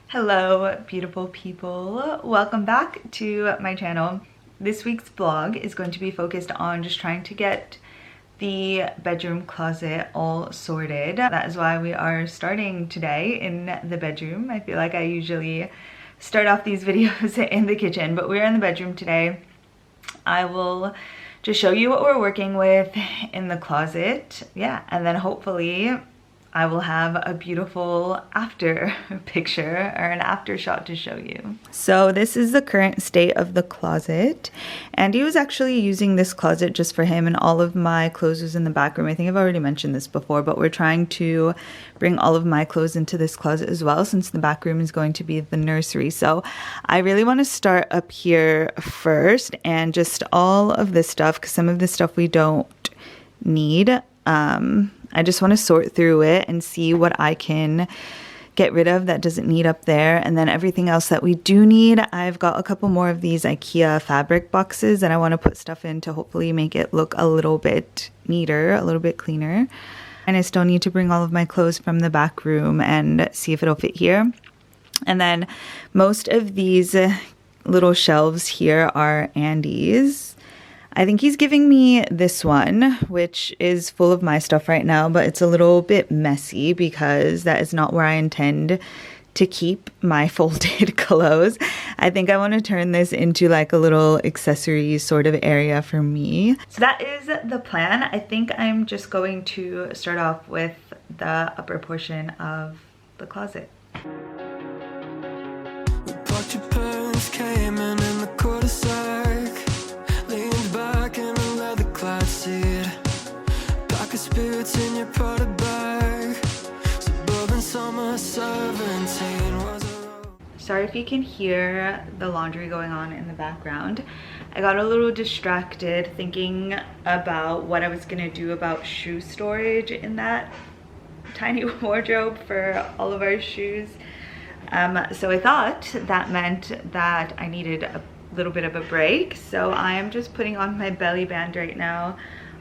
Hello, beautiful people. Welcome back to my channel. This week's vlog is going to be focused on just trying to get the bedroom closet all sorted. That is why we are starting today in the bedroom. I feel like I usually start off these videos in the kitchen, but we're in the bedroom today. I will just show you what we're working with in the closet. Yeah, and then hopefully I will have a beautiful after picture or an after shot to show you. So this is the current state of the closet. Andy was actually using this closet just for him, and all of my clothes was in the back room. I think I've already mentioned this before, but we're trying to bring all of my clothes into this closet as well, since the back room is going to be the nursery. So I really want to start up here first, and just all of this stuff, because some of this stuff we don't need. I just want to sort through it and see what I can get rid of that doesn't need up there. And then everything else that we do need, I've got a couple more of these IKEA fabric boxes that I want to put stuff in to hopefully make it look a little bit neater, a little bit cleaner. And I still need to bring all of my clothes from the back room and see if it'll fit here. And then most of these little shelves here are Andy's. I think he's giving me this one, which is full of my stuff right now, but it's a little bit messy because that is not where I intend to keep my folded clothes. I think I want to turn this into like a little accessory sort of area for me. So that is the plan. I think I'm just going to start off with the upper portion of the closet. Your parents came in the cul-de-sac. Spirits in your potted bag. Suburban summer 17 was a... Sorry if you can hear the laundry going on in the background. I got a little distracted thinking about what I was gonna do about shoe storage in that tiny wardrobe for all of our shoes. So I thought that meant that I needed a little bit of a break. So I am just putting on my belly band right now.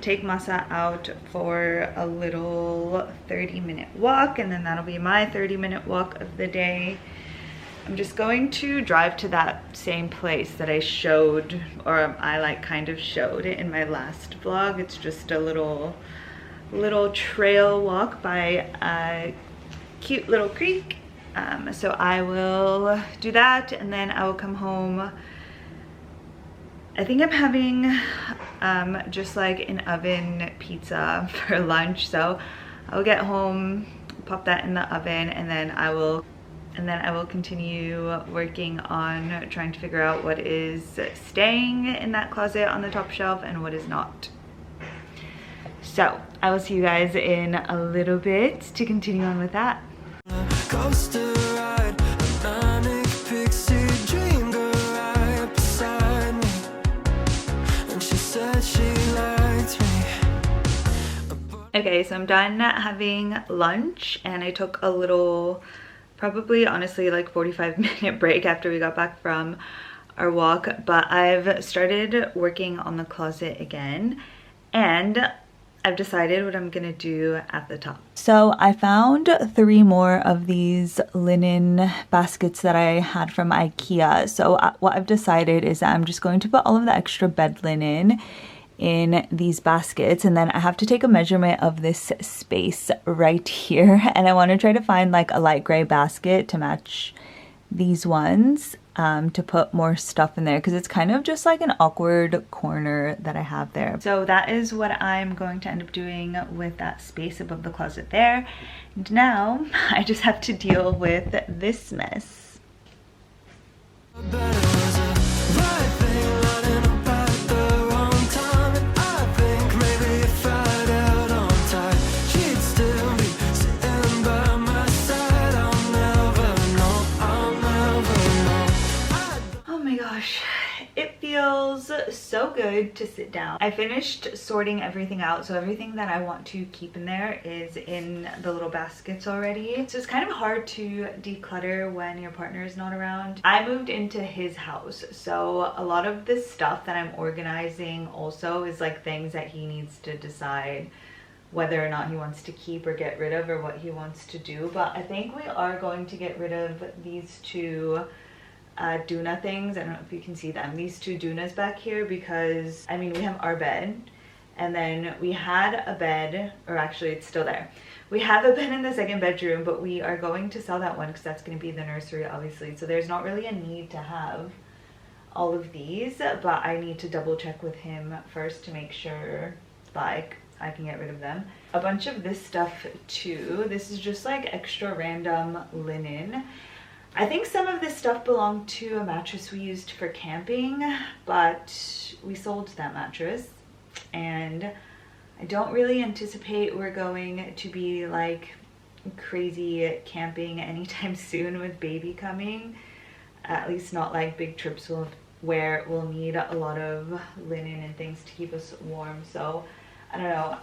Take Masa out for a little 30-minute walk, and then that'll be my 30-minute walk of the day. I'm just going to drive to that same place that I showed, or I like kind of showed it in my last vlog. It's just a little trail walk by a cute little creek. So I will do that, and then I will come home. I think I'm having just like an oven pizza for lunch, so I'll get home, pop that in the oven, and then I will continue working on trying to figure out what is staying in that closet on the top shelf and what is not. So I will see you guys in a little bit to continue on with that. Coaster ride, manic pixie dream girl right beside me. Okay, so I'm done having lunch, and I took a little, probably honestly like 45-minute break after we got back from our walk, but I've started working on the closet again, and I've decided what I'm gonna do at the top. So I found 3 more of these linen baskets that I had from IKEA. So what I've decided is that I'm just going to put all of the extra bed linen in these baskets, and then I have to take a measurement of this space right here, and I want to try to find like a light gray basket to match these ones, to put more stuff in there, because it's kind of just like an awkward corner that I have there. So that is what I'm going to end up doing with that space above the closet there. And now I just have to deal with this mess. It feels so good to sit down. I finished sorting everything out, so everything that I want to keep in there is in the little baskets already. So it's kind of hard to declutter when your partner is not around. I moved into his house, so a lot of this stuff that I'm organizing also is like things that he needs to decide whether or not he wants to keep or get rid of or what he wants to do. But I think we are going to get rid of these two doona things. I don't know if you can see them, these two doonas back here, because I mean we have our bed, and then we had a bed, or actually it's still there. We have a bed in the second bedroom, but we are going to sell that one because that's going to be the nursery, obviously. So there's not really a need to have all of these, but I need to double check with him first to make sure like I can get rid of them. A bunch of this stuff too. This is just like extra random linen. I think some of this stuff belonged to a mattress we used for camping, but we sold that mattress, and I don't really anticipate we're going to be like crazy camping anytime soon with baby coming. At least not like big trips where we'll need a lot of linen and things to keep us warm. So I don't know.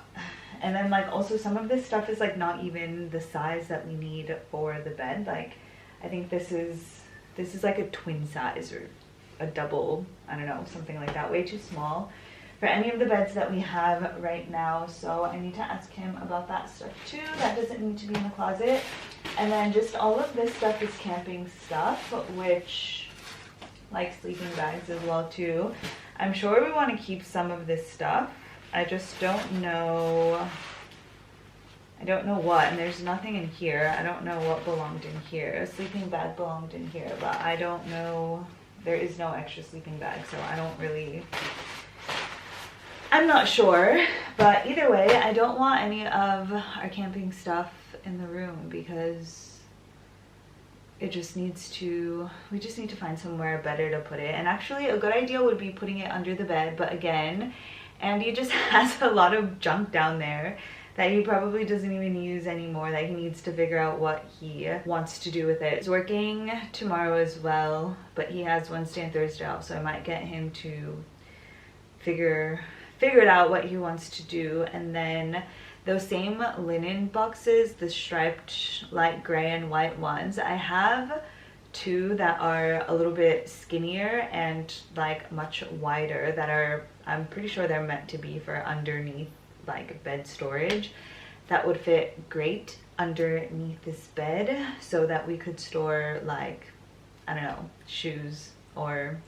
And then like also some of this stuff is like not even the size that we need for the bed. Like I think this is like a twin size or a double, I don't know, something like that, way too small for any of the beds that we have right now. So I need to ask him about that stuff too. That doesn't need to be in the closet. And then just all of this stuff is camping stuff, which like sleeping bags as well too. I'm sure we want to keep some of this stuff. I just don't know. I don't know what, and there's nothing in here. I don't know what belonged in here. A sleeping bag belonged in here, but I don't know. There is no extra sleeping bag, so I don't really, I'm not sure. But either way, I don't want any of our camping stuff in the room because it just needs to, we just need to find somewhere better to put it. And actually a good idea would be putting it under the bed, but again, Andy just has a lot of junk down there that he probably doesn't even use anymore, that he needs to figure out what he wants to do with it. He's working tomorrow as well, but he has Wednesday and Thursday off, so I might get him to figure it out what he wants to do. And then those same linen boxes, the striped light gray and white ones, I have two that are a little bit skinnier and like much wider that are, I'm pretty sure they're meant to be for underneath like bed storage. That would fit great underneath this bed so that we could store like, I don't know, shoes or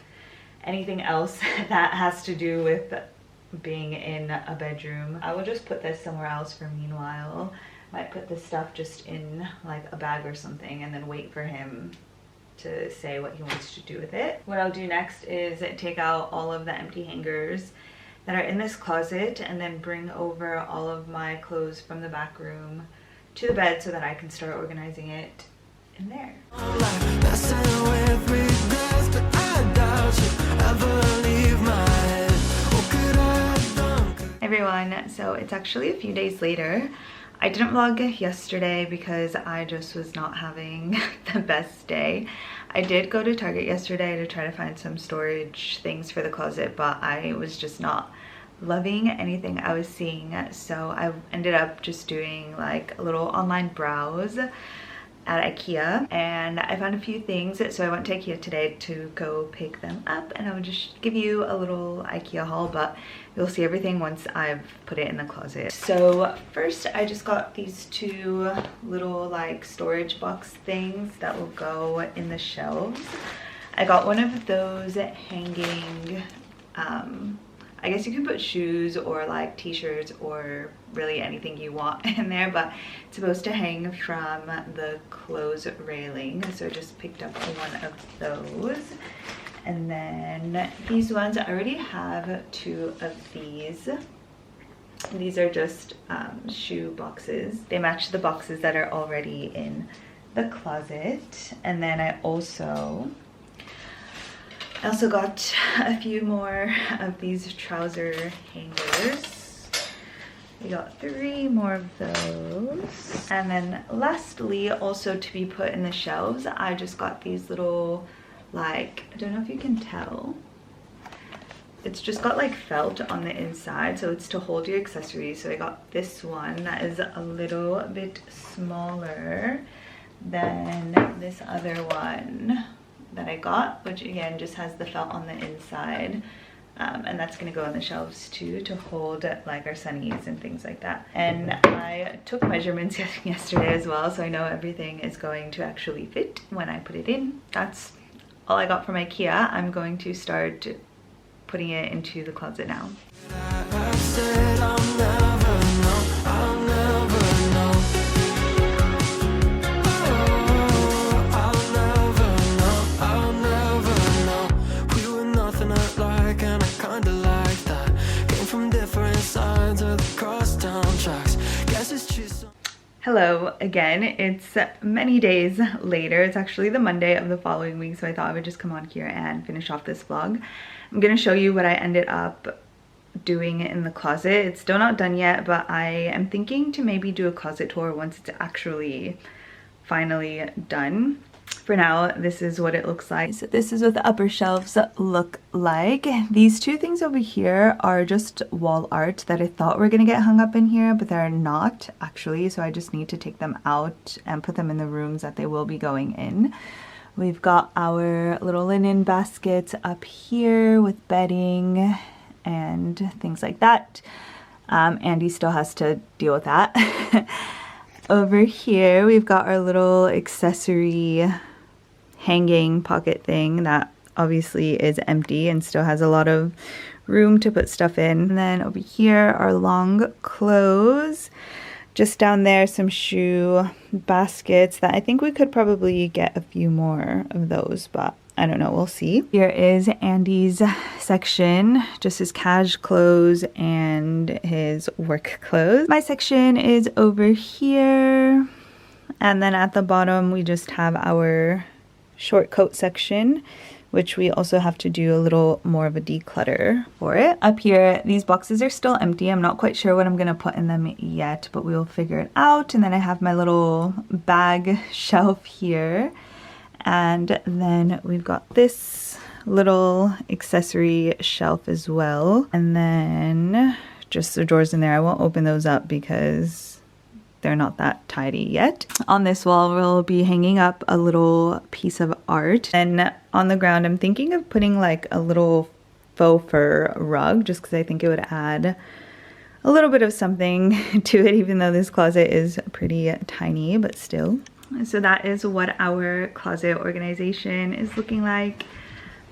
anything else that has to do with being in a bedroom. I will just put this somewhere else for meanwhile. Might put this stuff just in like a bag or something and then wait for him to say what he wants to do with it. What I'll do next is take out all of the empty hangers that are in this closet and then bring over all of my clothes from the back room to the bed so that I can start organizing it in there. Everyone, so it's actually a few days later. I didn't vlog yesterday because I just was not having the best day. I did go to Target yesterday to try to find some storage things for the closet, but I was just not loving anything I was seeing. So I ended up just doing like a little online browse at ikea, and I found a few things. So I went to ikea today to go pick them up, and I will just give you a little ikea haul, but you'll see everything once I've put it in the closet. So first I just got these two little like storage box things that will go in the shelves. I got one of those hanging, I guess you can put shoes or like t-shirts or really anything you want in there, but it's supposed to hang from the clothes railing. So I just picked up one of those. And then these ones, I already have two of these. These are just shoe boxes. They match the boxes that are already in the closet. And then I also got a few more of these trouser hangers. We got 3 more of those. And then lastly, also to be put in the shelves, I just got these little, like, I don't know if you can tell. It's just got like felt on the inside, so it's to hold your accessories. So I got this one that is a little bit smaller than this other one that I got, which again just has the felt on the inside. and that's gonna go on the shelves too to hold like our sunnies and things like that. And I took measurements yesterday as well, so I know everything is going to actually fit when I put it in. That's all I got from IKEA. I'm going to start putting it into the closet now. Hello again. It's many days later. It's actually the Monday of the following week, so I thought I would just come on here and finish off this vlog. I'm gonna show you what I ended up doing in the closet. It's still not done yet, but I am thinking to maybe do a closet tour once it's actually finally done. For now, this is what it looks like. So this is what the upper shelves look like. These two things over here are just wall art that I thought were gonna get hung up in here, but they're not actually, so I just need to take them out and put them in the rooms that they will be going in. We've got our little linen baskets up here with bedding and things like that. Andy still has to deal with that. Over here, we've got our little accessory hanging pocket thing that obviously is empty and still has a lot of room to put stuff in. And then over here, our long clothes. Just down there, some shoe baskets that I think we could probably get a few more of those, but I don't know, we'll see. Here is Andy's section, just his cash clothes and his work clothes. My section is over here. And then at the bottom, we just have our short coat section, which we also have to do a little more of a declutter for it. Up here, these boxes are still empty. I'm not quite sure what I'm gonna put in them yet, but we'll figure it out. And then I have my little bag shelf here. And then we've got this little accessory shelf as well. And then just the drawers in there. I won't open those up because they're not that tidy yet. On this wall, we'll be hanging up a little piece of art. And on the ground, I'm thinking of putting like a little faux fur rug, just because I think it would add a little bit of something to it, even though this closet is pretty tiny, but still. So that is what our closet organization is looking like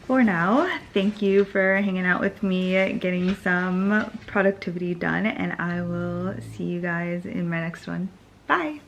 for now. Thank you for hanging out with me, getting some productivity done, and I will see you guys in my next one. Bye!